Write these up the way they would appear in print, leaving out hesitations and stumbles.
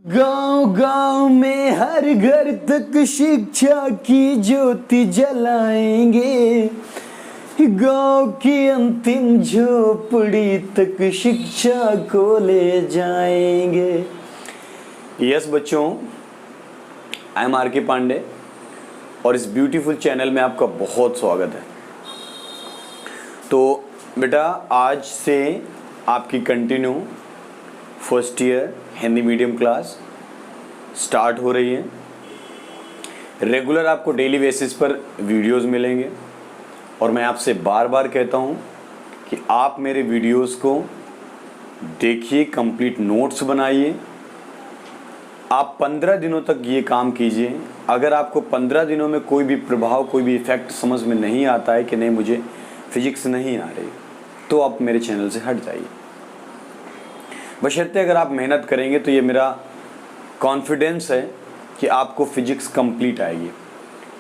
गांव गांव में हर घर तक शिक्षा की ज्योति जलाएंगे। गांव की अंतिम झोपड़ी तक शिक्षा को ले जाएंगे। यस बच्चों, I M R K Pandey और इस ब्यूटीफुल चैनल में आपका बहुत स्वागत है। तो बेटा, आज से आपकी continue first year Hindi medium class start हो रही है। रेगुलर आपको डेली बेसिस पर वीडियोस मिलेंगे और मैं आपसे बार बार कहता हूँ कि आप मेरे वीडियोस को देखिए, कंप्लीट नोट्स बनाइए। आप 15 दिनों तक ये काम कीजिए। अगर आपको 15 दिनों में कोई भी प्रभाव, कोई भी इफेक्ट समझ में नहीं आता है कि नहीं मुझे फिजिक्स नहीं आ रही, तो आप मेरे चैनल से हट जाइए। बशर्ते अगर आप मेहनत करेंगे तो ये मेरा कॉन्फिडेंस है कि आपको फिजिक्स कंप्लीट आएगी।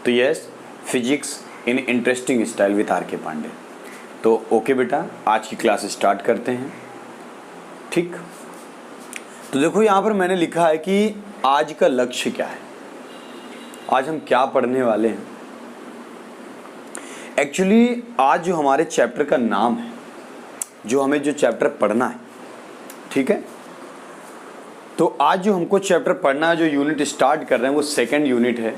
तो yes, physics in interesting style with R K Pandey. तो ओके बेटा, आज की क्लास स्टार्ट करते हैं। ठीक, तो देखो यहाँ पर मैंने लिखा है कि आज का लक्ष्य क्या है, आज हम क्या पढ़ने वाले हैं। एक्चुअली आज जो हमारे चैप्टर का नाम है, जो हमें जो चैप्टर पढ़ना है, ठीक है, तो आज जो हमको चैप्टर पढ़ना है, जो यूनिट स्टार्ट कर रहे हैं वो सेकंड यूनिट है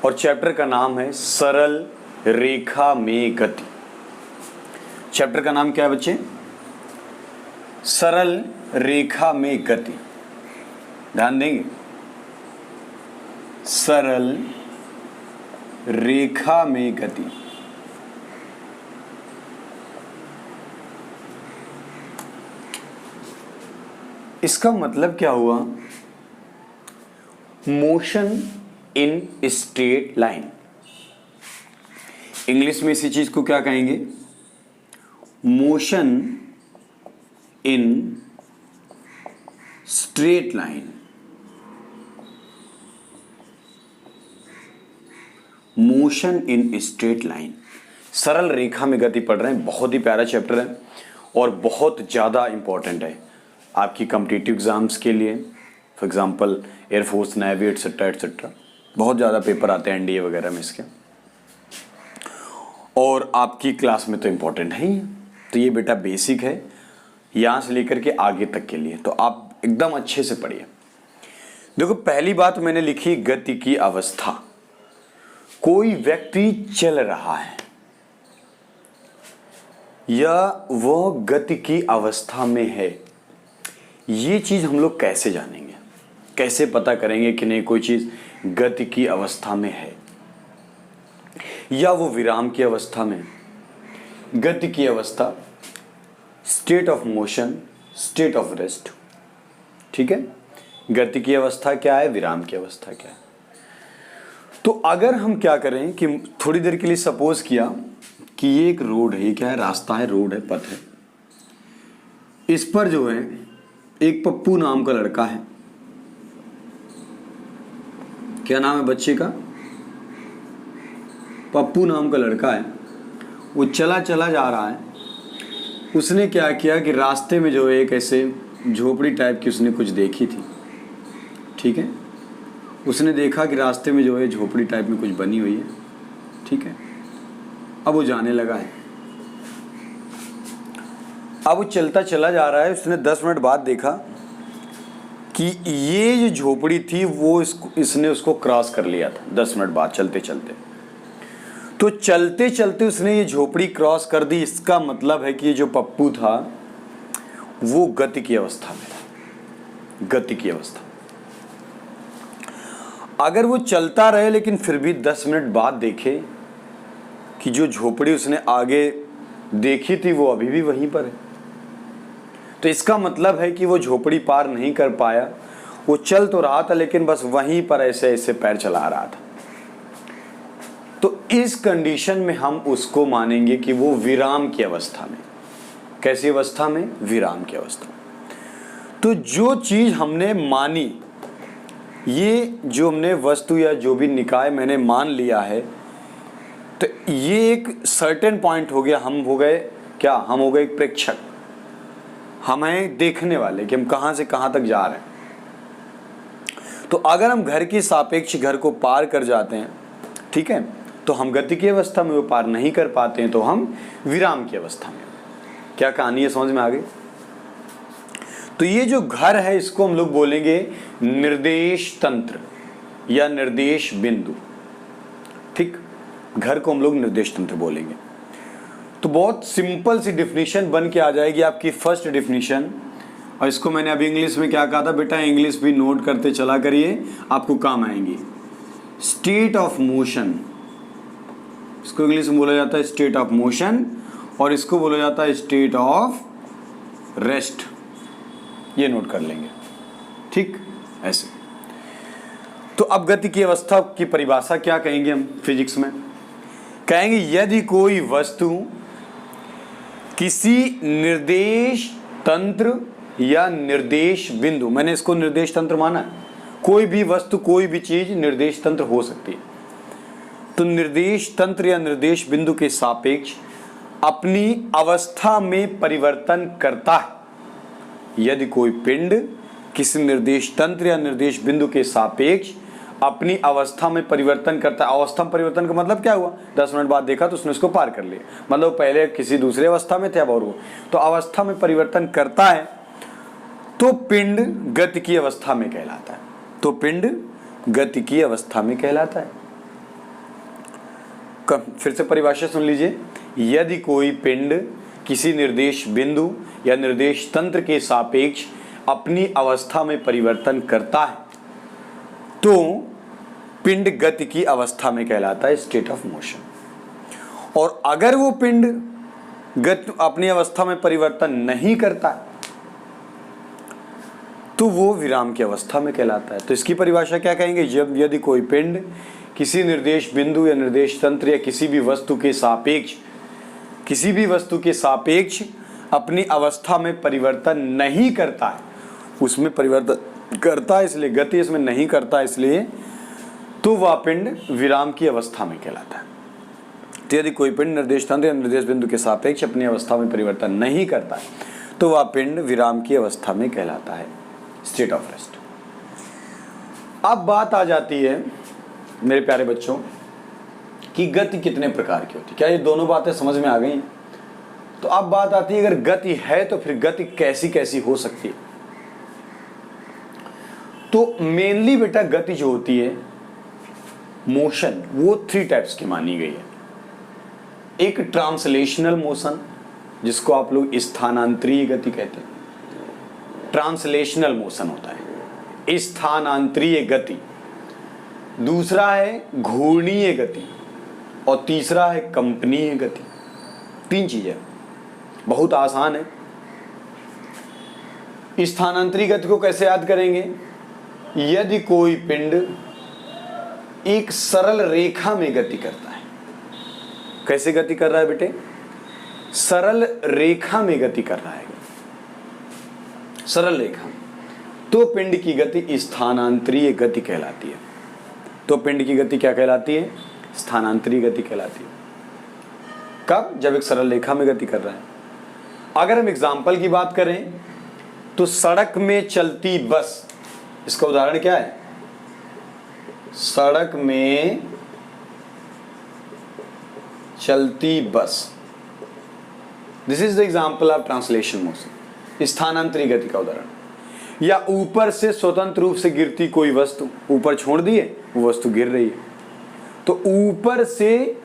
और चैप्टर का नाम है सरल रेखा में गति। चैप्टर का नाम क्या है बच्चे? सरल रेखा में गति। ध्यान देंगे, सरल रेखा में गति। इसका मतलब क्या हुआ? Motion in straight line. English में इसी चीज को क्या कहेंगे? Motion in straight line. Motion in straight line, सरल रेखा में गति पढ़ रहे हैं। बहुत ही प्यारा चैप्टर है और बहुत ज़्यादा इंपॉर्टेंट है आपकी कॉम्पिटिटिव एग्जाम्स के लिए। For example air force, navy etcetera etcetera, बहुत ज़्यादा पेपर आते हैं एनडीए वगैरह में इसके, और आपकी क्लास में तो इम्पोर्टेंट है ही। तो ये बेटा बेसिक है, यहाँ से लेकर के आगे तक के लिए, तो आप एकदम अच्छे से पढ़िए। देखो, पहली बात मैंने लिखी गति की अवस्था। कोई व्यक्ति चल रहा है या वह गति की अवस्था में है, ये चीज हम लोग कैसे जानेंगे, कैसे पता करेंगे कि नहीं कोई चीज गति की अवस्था में है या वो विराम की अवस्था में? गति की अवस्था, state of motion, state of rest, ठीक है। गति की अवस्था क्या है, विराम की अवस्था क्या है? तो अगर हम क्या करें कि थोड़ी देर के लिए सपोज किया कि ये एक रोड है, ये क्या है, रास्ता है, रोड है, पथ है। इस पर जो है एक पप्पू नाम का लड़का है। क्या नाम है बच्चे का? पप्पू नाम का लड़का है। वो चला चला जा रहा है। उसने क्या किया कि रास्ते में जो है एक ऐसे झोपड़ी टाइप की उसने कुछ देखी थी, ठीक है। उसने देखा कि रास्ते में जो है झोपड़ी टाइप में कुछ बनी हुई है, ठीक है। अब वो जाने लगा है। अब वो चलता चला जा रहा है। उसने 10 मिनट बाद देखा कि ये जो झोपड़ी थी वो इसने उसको क्रॉस कर लिया था 10 मिनट बाद चलते चलते। तो चलते चलते उसने ये झोपड़ी क्रॉस कर दी। इसका मतलब है कि ये जो पप्पू था वो गति की अवस्था में था, गति की अवस्था। अगर वो चलता रहे लेकिन फिर भी 10 मिनट बाद देखे कि जो झोपड़ी उसने आगे देखी थी वो अभी भी वहीं पर है, तो इसका मतलब है कि वो झोपड़ी पार नहीं कर पाया। वो चल तो रहा था लेकिन बस वहीं पर ऐसे ऐसे पैर चला रहा था। तो इस कंडीशन में हम उसको मानेंगे कि वो विराम की अवस्था में। कैसी अवस्था में? विराम की अवस्था। तो जो चीज हमने मानी, ये जो हमने वस्तु या जो भी निकाय मैंने मान लिया है, तो ये एक सर्टेन पॉइंट हो गया। हम हो गए क्या? हम हो गए एक प्रेक्षक। हम हैं देखने वाले कि हम कहाँ से कहाँ तक जा रहे हैं। तो अगर हम घर के सापेक्ष घर को पार कर जाते हैं, ठीक है, तो हम गति की अवस्था में वो पार नहीं कर पाते हैं, तो हम विराम की अवस्था में। क्या कहानी है, समझ में आ गई? तो ये जो घर है इसको हम लोग बोलेंगे निर्देश तंत्र या निर्देश बिंदु। ठीक, घर को हम लोग निर्देश तंत्र बोलेंगे। तो बहुत सिंपल सी डिफिनीशन बन के आ जाएगी आपकी फर्स्ट डिफिनीशन। और इसको मैंने अभी इंग्लिश में क्या कहा था बेटा, इंग्लिश भी नोट करते चला करिए, आपको काम आएंगी। स्टेट ऑफ मोशन, इसको इंग्लिश में बोला जाता है स्टेट ऑफ मोशन, और इसको बोला जाता है स्टेट ऑफ रेस्ट। ये नोट कर लेंगे, ठीक, ऐसे। तो अब गति की अवस्था की परिभाषा क्या कहेंगे हम फिजिक्स में? कहेंगे यदि कोई वस्तु किसी निर्देश तंत्र या निर्देश बिंदु, मैंने इसको निर्देश तंत्र माना है, कोई भी वस्तु कोई भी चीज निर्देश तंत्र हो सकती है, तो निर्देश तंत्र या निर्देश बिंदु के सापेक्ष अपनी अवस्था में परिवर्तन करता है। यदि कोई पिंड किसी निर्देश तंत्र या निर्देश बिंदु के सापेक्ष अपनी अवस्था में परिवर्तन करता है। अवस्था में परिवर्तन का मतलब क्या हुआ? 10 मिनट बाद देखा तो उसने उसको पार कर लिया, मतलब पहले किसी दूसरे अवस्था में थे अब और वो, तो अवस्था में परिवर्तन करता है तो पिंड गति की अवस्था में कहलाता है। तो पिंड गति की अवस्था में कहलाता है। फिर से परिभाषा सुन लीजिए। यदि कोई पिंड किसी निर्देश बिंदु या निर्देश तंत्र के सापेक्ष अपनी अवस्था में परिवर्तन करता है तो पिंड गति की अवस्था में कहलाता है, स्टेट ऑफ मोशन। और अगर वो पिंड अपनी अवस्था में परिवर्तन नहीं करता है तो वो विराम की अवस्था में कहलाता है। तो इसकी परिभाषा क्या कहेंगे? जब यदि कोई पिंड किसी निर्देश बिंदु या निर्देश तंत्र या किसी भी वस्तु के सापेक्ष अपनी अवस्था में परिवर्तन नहीं करता है, उसमें परिवर्तन करता है इसलिए गति इसमें नहीं करता है इसलिए, तो वह पिंड विराम की अवस्था में कहलाता है। तो यदि कोई पिंड निर्देश तंत्र या निर्देश बिंदु के सापेक्ष अपनी अवस्था में परिवर्तन नहीं करता है तो वह पिंड विराम की अवस्था में कहलाता है, स्टेट ऑफ रेस्ट। अब बात आ जाती है मेरे प्यारे बच्चों कि गति कितने प्रकार की होती है। क्या ये दोनों बातें समझ में आ गई? तो अब बात आती है अगर गति है तो फिर गति कैसी कैसी हो सकती है। तो मेनली बेटा गति जो होती है मोशन, वो 3 टाइप्स की मानी गई है। एक ट्रांसलेशनल मोशन जिसको आप लोग स्थानांतरीय गति कहते हैं, ट्रांसलेशनल मोशन होता है, स्थानांतरीय गति। दूसरा है घूर्णीय गति और तीसरा है कंपनीय गति। 3 चीजें, बहुत आसान है। स्थानांतरीय गति को कैसे याद करेंगे? यदि कोई पिंड एक सरल रेखा में गति करता है। कैसे गति कर रहा है बेटे? सरल रेखा में गति कर रहा है, सरल रेखा, तो पिंड की गति स्थानांतरीय गति कहलाती है। तो पिंड की गति क्या कहलाती है? स्थानांतरीय गति कहलाती है। कब? जब एक सरल रेखा में गति कर रहा है। अगर हम एग्जाम्पल की बात करें तो सड़क में चलती बस, इसका उदाहरण क्या है? सड़क में चलती bus, this is the example of translation motion, स्थानांतरीय गति का उदाहरण। या ऊपर से स्वतंत्र रूप से गिरती कोई वस्तु, ऊपर छोड़ दिए वो वस्तु गिर रही है, तो ऊपर से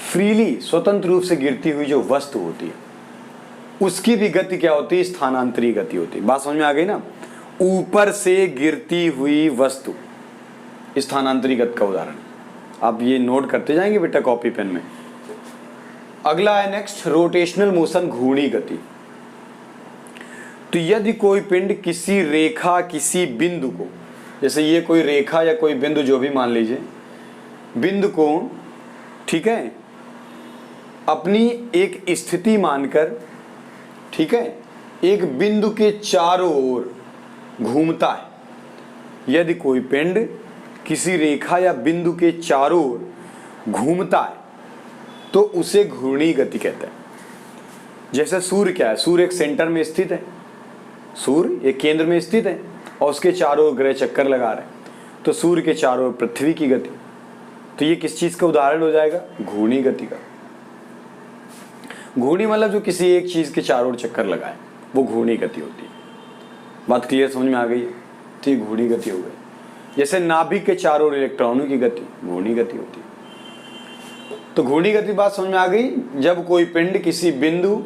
फ्रीली स्वतंत्र रूप से गिरती हुई जो वस्तु होती है उसकी भी गति क्या होती है? स्थानांतरीय गति होती है। बात समझ में आ गई ना? ऊपर से गिरती हुई वस्तु, स्थानांतरीय गति का उदाहरण। आप ये नोट करते जाएंगे बेटा कॉपी पेन में। अगला है नेक्स्ट रोटेशनल मोशन, घूर्णी गति। तो यदि कोई पिंड किसी रेखा किसी बिंदु को, जैसे ये कोई रेखा या कोई बिंदु जो भी मान लीजिए, बिंदु को, ठीक है, अपनी एक स्थिति मानकर, ठीक है, एक बिंदु के चारों ओर घूमता है। यदि कोई पिंड किसी रेखा या बिंदु के चारों ओर घूमता है तो उसे घूर्णी गति कहते हैं। जैसे सूर्य क्या है? सूर्य एक सेंटर में स्थित है, सूर्य एक केंद्र में स्थित है और उसके चारों ग्रह चक्कर लगा रहे हैं, तो सूर्य के चारों ओर पृथ्वी की गति। तो ये किस चीज का उदाहरण हो जाएगा? घूर्णी गति का। घूर्णी मतलब जो किसी एक चीज के चारों ओर चक्कर लगाए, वो घूर्णी गति होती है। बात क्लियर समझ में आ गई है? तो ये घूर्णी गति हो गई। जैसे नाभिक के चारों ओर इलेक्ट्रॉनों की गति घूर्णी गति होती है। तो घूर्णी गति बात समझ में आ गई। जब कोई पिंड किसी बिंदु,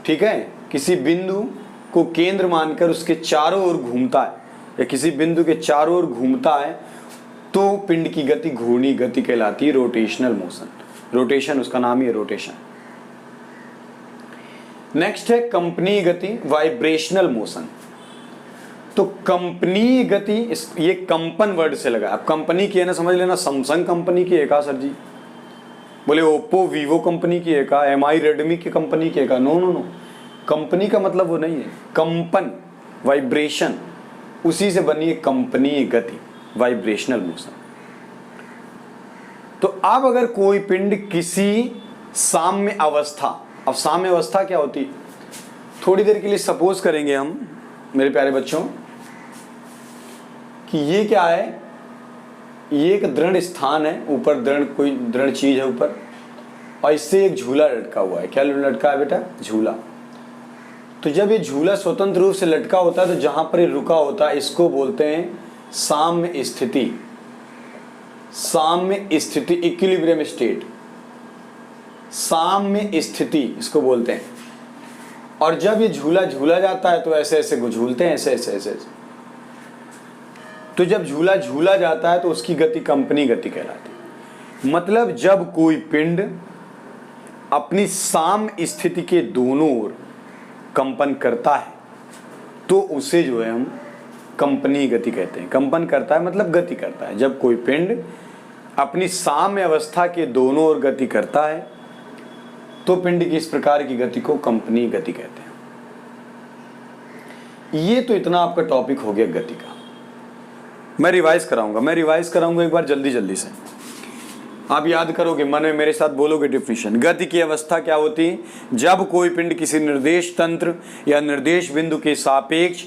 ठीक है, किसी बिंदु को केंद्र मानकर उसके चारों ओर घूमता है या किसी बिंदु के चारों ओर घूमता है, तो पिंड की गति घूर्णी गति कहलाती है, रोटेशनल मोशन। रोटेशन उसका नाम ही है, रोटेशन। नेक्स्ट है कंपनीय गति, वाइब्रेशनल मोशन। तो कंपनीय गति, ये कंपन वर्ड से लगा। अब कंपनी की है ना, समझ लेना, सैमसंग कंपनी की है का सर जी? बोले ओप्पो वीवो कंपनी की है का? एमआई रेडमी की कंपनी की है का? नो नो नो, कंपनी का मतलब वो नहीं है। कंपन, वाइब्रेशन, उसी से बनी है कंपनीय गति, वाइब्रेशनल मोशन। तो अब अगर कोई पिंड किसी साम्य अवस्था, अब साम्य अवस्था क्या होती है? थोड़ी देर के लिए सपोज करेंगे हम मेरे प्यारे बच्चों कि ये क्या है, ये एक दृढ़ स्थान है, ऊपर दृढ़ कोई दृढ़ चीज है ऊपर, और इससे एक झूला लटका हुआ है। क्या लटका है बेटा? झूला। तो जब ये झूला स्वतंत्र रूप से लटका होता है, तो जहां पर ये रुका होता है, इसको बोलते हैं साम्य स्थिति। साम्य स्थिति, इक्विलिब्रियम स्टेट, साम्य स्थिति इसको बोलते हैं। और जब ये झूला झूला जाता है तो ऐसे ऐसे झूलते हैं, ऐसे ऐसे ऐसे। तो जब झूला झूला जाता है तो उसकी गति कंपनी गति कहलाती है। मतलब जब कोई पिंड अपनी साम्य स्थिति के दोनों ओर कंपन करता है, तो उसे जो है हम कंपनी गति कहते हैं। कंपन करता है मतलब गति करता है। जब कोई पिंड अपनी साम्य अवस्था के दोनों ओर गति करता है, तो पिंड की इस प्रकार की गति को कंपनी गति कहते हैं। ये तो इतना आपका टॉपिक हो गया गति का। मैं रिवाइज कराऊंगा एक बार जल्दी से। आप याद करोगे, मन में मेरे साथ बोलोगे डिफिनेशन। गति की अवस्था क्या होती है? जब कोई पिंड किसी निर्देश तंत्र या निर्देश बिंदु के सापेक्ष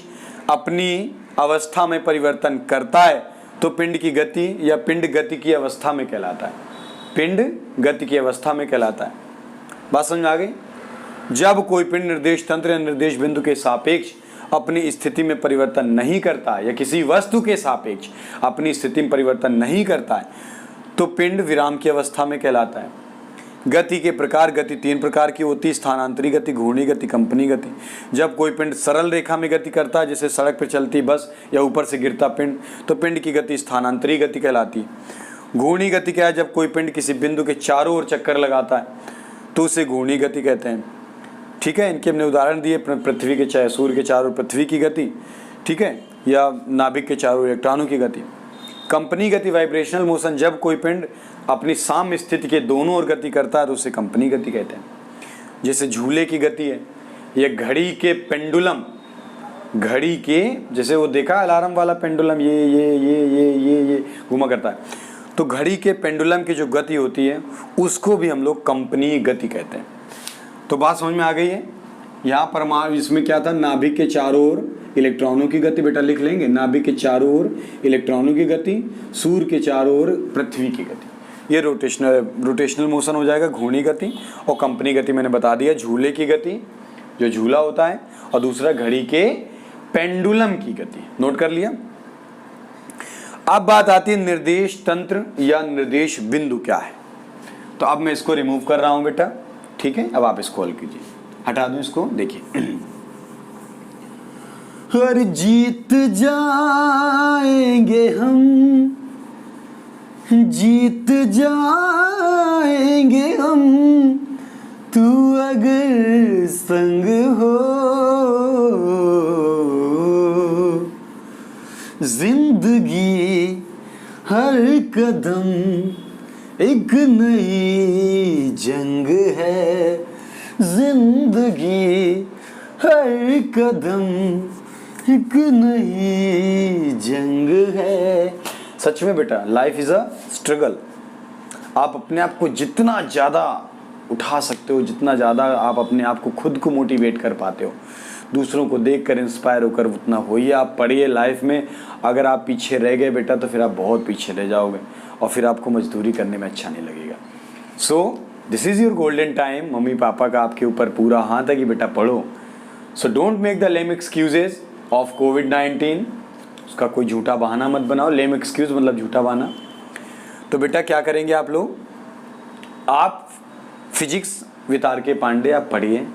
अपनी अवस्था में परिवर्तन करता है, तो पिंड की गति या पिंड गति की अवस्था में कहलाता है। पिंड गति की अवस्था में कहलाता है। बात समझ में आ गई? जब कोई पिंड निर्देश तंत्र या निर्देश बिंदु के सापेक्ष अपनी स्थिति में परिवर्तन नहीं करता है, या किसी वस्तु के सापेक्ष अपनी स्थिति में परिवर्तन नहीं करता है, तो पिंड विराम की अवस्था में कहलाता है। गति के प्रकार, गति 3 प्रकार की होती है: स्थानांतरी गति, घूर्णी गति, कंपनी गति। जब कोई पिंड सरल रेखा में गति करता है, जैसे सड़क पर चलती बस या ऊपर से गिरता पिंड, तो पिंड की गति स्थानांतरी गति कहलाती है। घूर्णी गति क्या है? जब कोई पिंड किसी बिंदु के चारों ओर चक्कर लगाता है, तो उसे घूर्णी गति कहते हैं। ठीक है, इनके हमने उदाहरण दिए, पृथ्वी के चाहे सूर्य के चारों ओर पृथ्वी की गति, ठीक है, या नाभिक के चारों ओर इलेक्ट्रॉनों की गति। कंपनी गति, वाइब्रेशनल मोशन, जब कोई पिंड अपनी साम्य स्थिति के दोनों ओर गति करता है, तो उसे कंपनी गति कहते हैं। जैसे झूले की गति है, या घड़ी के पेंडुलम, घड़ी के, जैसे वो देखा अलार्म वाला पेंडुलम, ये घुमा करता है, तो घड़ी के पेंडुलम की जो गति होती है, उसको भी हम लोग कंपनी गति कहते हैं। तो बात समझ में आ गई है? यहाँ परमाणु, इसमें क्या था? नाभिक के चारों ओर इलेक्ट्रॉनों की गति, बेटा लिख लेंगे, नाभिक के चारों ओर इलेक्ट्रॉनों की गति, सूर्य के चारों ओर पृथ्वी की गति। ये रोटेशनल मोशन हो जाएगा, घूर्णी गति। और कंपनी गति मैंने बता दिया, झूले की गति, जो झूला होता है, और दूसरा घड़ी के पेंडुलम की गति। नोट कर लिया? अब बात आती है निर्देश तंत्र या निर्देश बिंदु क्या है। तो अब मैं इसको रिमूव कर रहा हूं बेटा, ठीक है? अब आप इसको हल कीजिए, हटा दूं इसको। देखिए, हर जीत जाएंगे हम, जीत जाएंगे हम, तू अगर संग हो। जिंदगी हर कदम एक नई जंग है, जिंदगी हर कदम एक नई जंग है। सच में बेटा, लाइफ इज अ स्ट्रगल। आप अपने आप को जितना ज़्यादा उठा सकते हो, जितना ज़्यादा आप अपने आप को खुद को मोटिवेट कर पाते हो, दूसरों को देखकर इंस्पायर होकर उतना होइए, आप पढ़िए लाइफ में। अगर आप पीछे रह गए बेटा तो फिर आप बहुत पीछे रह जाओगे और फिर आपको मजदूरी करने में अच्छा नहीं लगेगा। So this is your golden time. Mummy papa का आपके ऊपर पूरा हाथ है कि बेटा पढ़ो। So don't make the lame excuses of कोविड-19। उसका कोई झूठा बहाना मत बनाओ। लेम एक्सक्यूज मतलब झूठा बहाना। तो बेटा क्या करेंगे आप लोग, आप फिजिक्स विद आर.के. पांडे आप पढ़िए।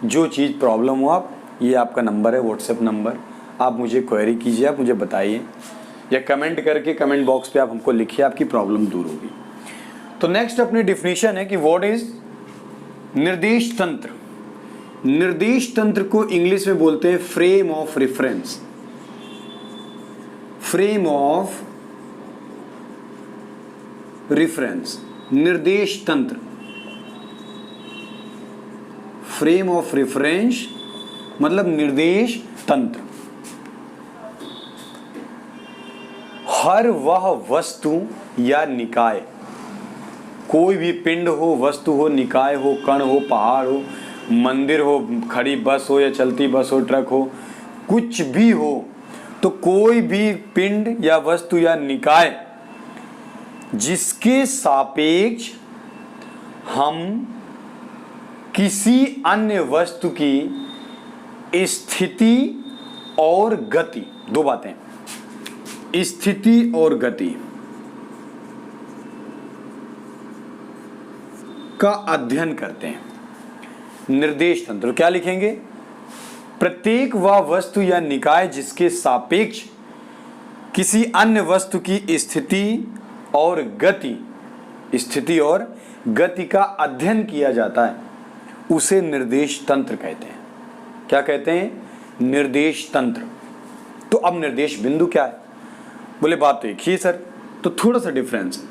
जो चीज़ प्रॉब्लम हो आप, ये आपका नंबर है व्हाट्सएप नंबर, आप मुझे क्वेरी कीजिए, आप मुझे बताइए या कमेंट करके कमेंट बॉक्स पे आप हमको लिखिए, आपकी प्रॉब्लम दूर होगी। तो नेक्स्ट अपनी डिफिनीशन है कि व्हाट इज निर्देश तंत्र। निर्देश तंत्र को इंग्लिश में बोलते हैं frame of reference. Frame of reference, निर्देश तंत्र। फ्रेम ऑफ रेफरेंस मतलब निर्देश तंत्र। हर वह वस्तु या निकाय, कोई भी पिंड हो, वस्तु हो, निकाय हो, कण हो, पहाड़ हो, मंदिर हो, खड़ी बस हो या चलती बस हो, ट्रक हो, कुछ भी हो, तो कोई भी पिंड या वस्तु या निकाय जिसके सापेक्ष हम किसी अन्य वस्तु की स्थिति और गति, दो बातें, स्थिति और गति का अध्ययन करते हैं। निर्देश तंत्र क्या लिखेंगे, प्रत्येक वह वस्तु या निकाय जिसके सापेक्ष किसी अन्य वस्तु की स्थिति और गति का अध्ययन किया जाता है, उसे निर्देश तंत्र कहते हैं। क्या कहते हैं, निर्देश तंत्र। तो अब निर्देश बिंदु क्या है, बोले बात तो एक ही सर, तो थोड़ा सा डिफरेंस।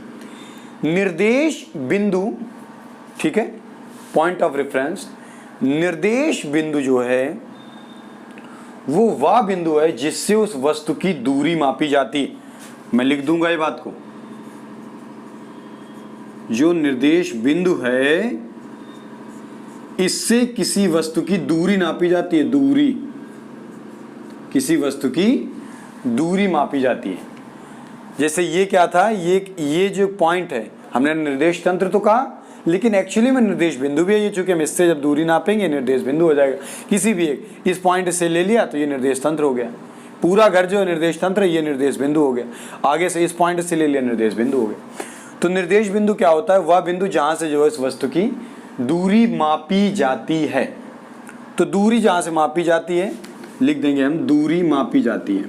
निर्देश बिंदु, ठीक है, पॉइंट ऑफ रेफरेंस। निर्देश बिंदु जो है वो वह बिंदु है जिससे उस वस्तु की दूरी मापी जाती है। मैं लिख दूंगा ये बात को, जो निर्देश बिंदु है इससे किसी वस्तु की दूरी नापी जाती है। दूरी, किसी वस्तु की दूरी मापी जाती है। जैसे ये क्या था, ये जो पॉइंट है, हमने निर्देश तंत्र तो कहा, लेकिन एक्चुअली में निर्देश बिंदु भी है ये, चूंकि हम इससे जब दूरी नापेंगे निर्देश बिंदु हो जाएगा। किसी भी एक, इस पॉइंट से ले लिया तो ये निर्देश तंत्र हो गया। पूरा घर जो है निर्देश तंत्र, ये निर्देश बिंदु हो गया। आगे से इस पॉइंट से ले लिया, निर्देश बिंदु हो गया। तो निर्देश बिंदु क्या होता है, वह बिंदु जहां से जो है इस वस्तु की दूरी मापी जाती है। तो दूरी जहां से मापी जाती है, लिख देंगे हम, दूरी मापी जाती है,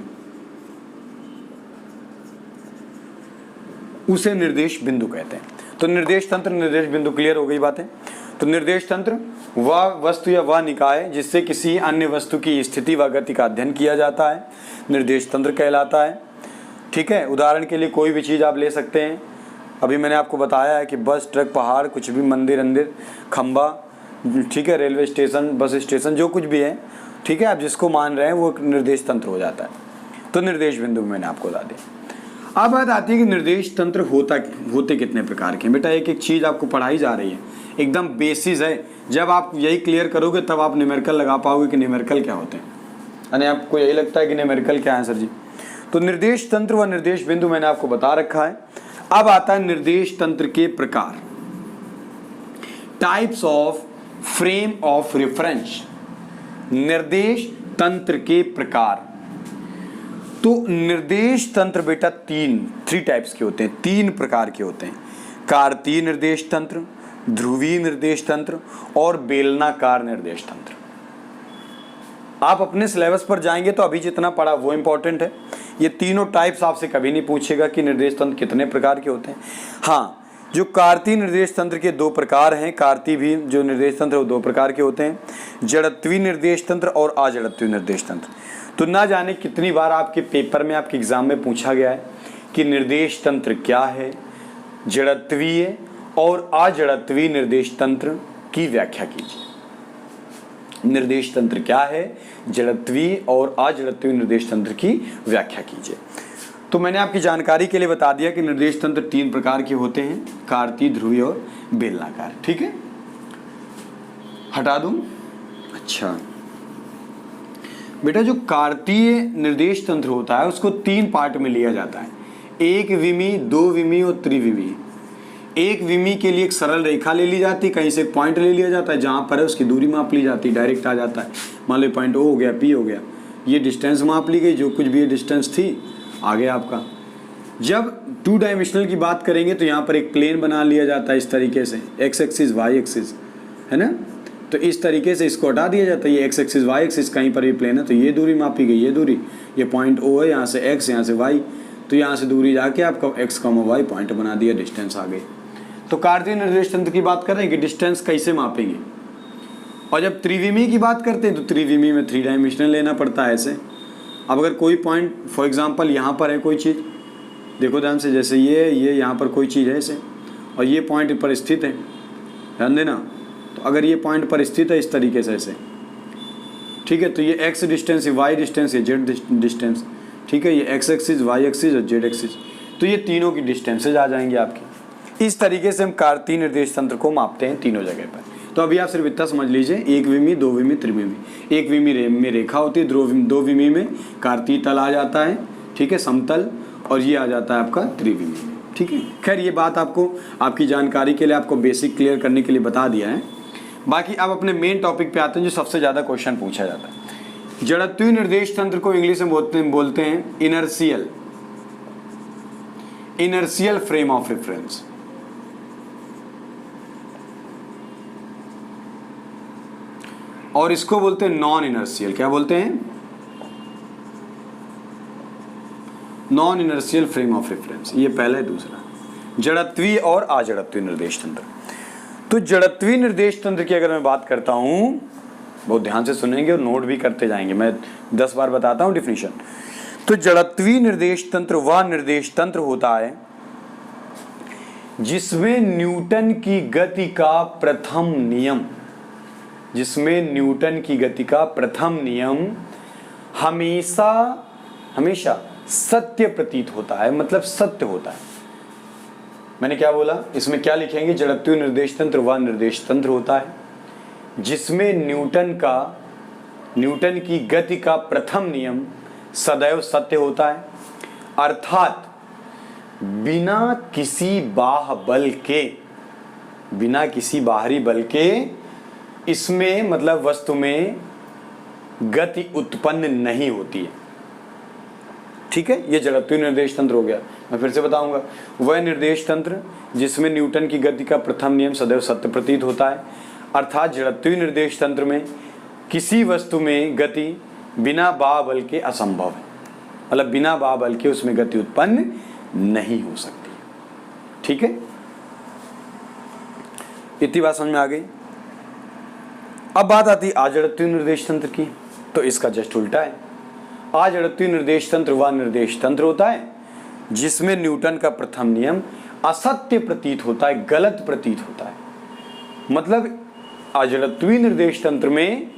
उसे निर्देश बिंदु कहते हैं। तो निर्देश तंत्र, निर्देश बिंदु, क्लियर हो गई बातें। तो निर्देश तंत्र वह वस्तु या वह निकाय जिससे किसी अन्य वस्तु की स्थिति व गति का अध्ययन किया जाता है, निर्देश तंत्र कहलाता है। ठीक है, उदाहरण के लिए कोई भी चीज़ आप ले सकते हैं। अभी मैंने आपको बताया है कि बस, ट्रक, पहाड़, कुछ भी, मंदिर अंदिर, खंबा, ठीक है, रेलवे स्टेशन, बस स्टेशन, जो कुछ भी है, ठीक है, आप जिसको मान रहे हैं वो निर्देश तंत्र हो जाता है। तो निर्देश बिंदु मैंने आपको बता दिया। अब बात आती है कि निर्देश तंत्र होते कितने प्रकार के। बेटा एक एक चीज़ आपको पढ़ाई जा रही है, एकदम बेसिस है। जब आप यही क्लियर करोगे तब आप न्यूमेरिकल लगा पाओगे कि न्यूमेरिकल क्या होते हैं। यानी आपको यही लगता है कि न्यूमेरिकल क्या है सर जी। तो निर्देश तंत्र व निर्देश बिंदु मैंने आपको बता रखा है। अब आता है निर्देश तंत्र के प्रकार, types of frame of reference. निर्देश तंत्र के प्रकार। तो निर्देश तंत्र बेटा थ्री टाइप्स के होते हैं, 3 प्रकार के होते हैं। कार्तीय निर्देश तंत्र, ध्रुवीय निर्देश तंत्र और बेलनाकार निर्देश तंत्र। आप अपने सिलेबस पर जाएंगे तो अभी जितना पढ़ा वो इंपॉर्टेंट है। ये तीनों टाइप्स आपसे कभी नहीं पूछेगा कि निर्देश तंत्र कितने प्रकार के होते हैं। हाँ, जो कार्तीय निर्देश तंत्र के 2 प्रकार हैं, कार्तीय भी जो निर्देश तंत्र वो 2 प्रकार के होते हैं, जड़त्वीय निर्देश तंत्र और अजड़त्वीय निर्देश तंत्र। तो ना जाने कितनी बार आपके पेपर में, आपके एग्जाम में पूछा गया है कि निर्देश तंत्र क्या है, जड़त्वीय और अजड़त्वीय निर्देश तंत्र की व्याख्या कीजिए। निर्देश तंत्र क्या है, जड़त्वीय और अजड़त्वीय निर्देश तंत्र की व्याख्या कीजिए। तो मैंने आपकी जानकारी के लिए बता दिया कि निर्देश तंत्र 3 प्रकार के होते हैं, कार्तीय, ध्रुवीय और बेलनाकार। ठीक है, हटा दूं? अच्छा, बेटा जो कार्तीय निर्देश तंत्र होता है उसको 3 पार्ट में लिया जाता है, 1 विमी, 2 विमी और त्रिविमी। 1 विमी के लिए एक सरल रेखा ले ली जाती है, कहीं से एक पॉइंट ले लिया जाता है, जहाँ पर है उसकी दूरी माप ली जाती है, डायरेक्ट आ जाता है। मान लो पॉइंट O हो गया, P हो गया, ये डिस्टेंस माप ली गई, जो कुछ भी ये डिस्टेंस थी आ गया आपका। जब 2 डायमेंशनल की बात करेंगे तो यहाँ पर एक प्लेन बना लिया जाता है इस तरीके से, एक्स एक्सिस वाई एक्सिस, है ना। तो इस तरीके से इसको हटा दिया जाता है, ये एक्स एक्सिस वाई एक्सिस कहीं पर भी प्लेन है तो ये दूरी मापी गई, ये दूरी, ये पॉइंट O है, यहाँ से x, यहाँ से y, तो यहाँ से दूरी जाके आपका x, y पॉइंट बना दिया, डिस्टेंस आ गई। तो कार्तीय निर्देश तंत्र की बात कर रहे हैं कि डिस्टेंस कैसे मापेंगे। और जब त्रिविमी की बात करते हैं तो त्रिविमी में 3 डायमेंशनल लेना पड़ता है ऐसे। अब अगर कोई पॉइंट फॉर एग्जांपल यहाँ पर है कोई चीज़, देखो ध्यान से, जैसे ये यहाँ पर कोई चीज़ है ऐसे और ये पॉइंट पर स्थित है, ध्यान देना। तो अगर ये पॉइंट पर स्थित है इस तरीके से ऐसे, ठीक है, तो ये x डिस्टेंस, ये y डिस्टेंस, ये z डिस्टेंस, ठीक है, ये x एक्सिस, y एक्सिस और z एक्सिस, तो ये तीनों की डिस्टेंसेज आ जाएंगे आपकी। इस तरीके से हम कार्तीय निर्देश तंत्र को मापते हैं तीनों जगह पर। तो अभी आप सिर्फ इतना समझ लीजिए, 1 विमी, 2 विमी, त्रिविमी। 1 विमी में रेखा होती है, 2 विमी में कार्तीय तल आ जाता है, ठीक है, समतल, और ये आ जाता है आपका त्रिविमी में, ठीक है। खैर ये बात आपको आपकी जानकारी के लिए, आपको बेसिक क्लियर करने के लिए बता दिया है। बाकी अब अपने मेन टॉपिक पे आते हैं जो सबसे ज़्यादा क्वेश्चन पूछा जाता है। जड़त्वीय निर्देश तंत्र को इंग्लिश में बोलते हैं इनर्शियल फ्रेम ऑफ रेफरेंस। और इसको बोलते हैं नॉन इनर्शियल, क्या बोलते हैं, non inertial frame of reference. ये पहला है। दूसरा जड़त्वीय और अजड़त्वीय निर्देश तंत्र। तो जड़त्वीय निर्देश तंत्र की अगर मैं बात करता हूं, बहुत ध्यान से सुनेंगे और नोट भी करते जाएंगे, मैं 10 बार बताता हूं डिफिनीशन। तो जड़त्वीय निर्देश तंत्र वह निर्देश तंत्र होता है जिसमें न्यूटन की गति का प्रथम नियम, जिसमें न्यूटन की गति का प्रथम नियम हमेशा सत्य प्रतीत होता है, मतलब सत्य होता है। मैंने क्या बोला, इसमें क्या लिखेंगे, जड़त्वीय निर्देश तंत्र वह निर्देश तंत्र होता है जिसमें न्यूटन की गति का प्रथम नियम सदैव सत्य होता है, अर्थात बिना किसी बाहरी बल के इसमें, मतलब वस्तु में गति उत्पन्न नहीं होती है, ठीक है। ये जड़त्वीय निर्देश तंत्र हो गया। मैं फिर से बताऊंगा, वह निर्देश तंत्र जिसमें न्यूटन की गति का प्रथम नियम सदैव सत्य प्रतीत होता है, अर्थात जड़त्वीय निर्देश तंत्र में किसी वस्तु में गति बिना बाबल के असंभव है, मतलब बिना बाबल के उसमें गति उत्पन्न नहीं हो सकती, ठीक है। इतनी बात समझ में आ गई। अब बात आती है अजड़त्वीय निर्देश तंत्र की। तो इसका जस्ट उल्टा है। अजड़त्वीय निर्देश तंत्र वह निर्देश तंत्र होता है जिसमें न्यूटन का प्रथम नियम असत्य प्रतीत होता है, गलत प्रतीत होता है। मतलब अजड़त्वीय निर्देश तंत्र में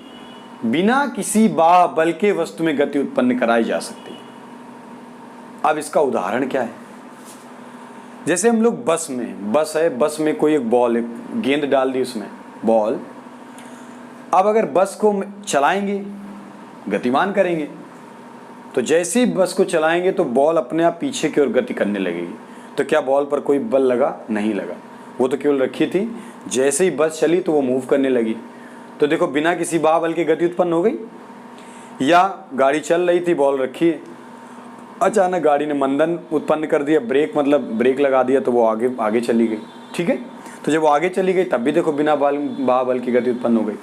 बिना किसी बाह्य बल के वस्तु में गति उत्पन्न कराई जा सकती है। अब इसका उदाहरण क्या है, जैसे हम लोग बस है, बस में कोई एक बॉल, एक गेंद डाल दी उसमें बॉल। अब अगर बस को चलाएंगे, गतिमान करेंगे, तो जैसे ही बस को चलाएंगे तो बॉल अपने आप पीछे की ओर गति करने लगेगी। तो क्या बॉल पर कोई बल लगा? नहीं लगा, वो तो केवल रखी थी। जैसे ही बस चली तो वो मूव करने लगी। तो देखो बिना किसी बाह्य बल की गति उत्पन्न हो गई। या गाड़ी चल रही थी, बॉल रखी है, अचानक गाड़ी ने मंदन उत्पन्न कर दिया, ब्रेक लगा दिया, तो वो आगे चली गई, ठीक है। तो जब वो आगे चली गई तब भी देखो बिना बाह्य बल की गति उत्पन्न हो गई।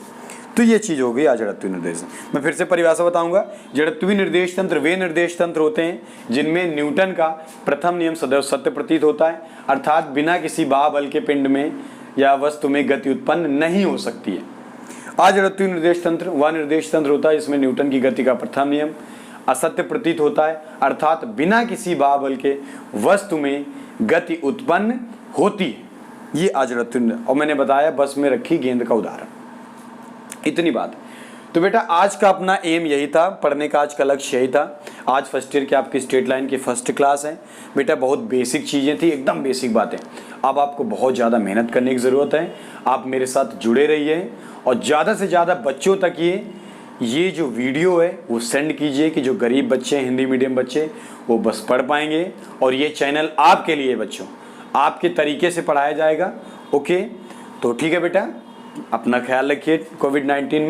तो ये चीज हो गई अजड़त्वीय निर्देश। मैं फिर से परिभाषा बताऊंगा। जड़त्वीय निर्देश तंत्र वे निर्देश तंत्र होते हैं जिनमें न्यूटन का प्रथम नियम सदैव सत्य प्रतीत होता है, अर्थात बिना किसी बाह्य बल के पिंड में या वस्तु में गति उत्पन्न नहीं हो सकती है। अजड़त्वीय निर्देश तंत्र वह निर्देश तंत्र होता है जिसमें न्यूटन की गति का प्रथम नियम असत्य प्रतीत होता है, अर्थात बिना किसी बाह्य बल के वस्तु में गति उत्पन्न होती है। ये अजड़त्वीय। और मैंने बताया बस में रखी गेंद का उदाहरण। इतनी बात। तो बेटा आज का अपना एम यही था, पढ़ने का आज का लक्ष्य यही था। आज फर्स्ट ईयर की आपकी स्ट्रेट लाइन की फर्स्ट क्लास है बेटा। बहुत बेसिक चीज़ें थी, एकदम बेसिक बातें। अब आपको बहुत ज़्यादा मेहनत करने की ज़रूरत है। आप मेरे साथ जुड़े रहिए और ज़्यादा से ज़्यादा बच्चों तक ये ये जो वीडियो है वो सेंड कीजिए कि जो गरीब बच्चे हैं, हिंदी मीडियम बच्चे, वो बस पढ़ पाएंगे। और ये चैनल आपके लिए बच्चों, आपके तरीके से पढ़ाया जाएगा। ओके, तो ठीक है बेटा, अपना ख्याल रखिए कोविड-19 में।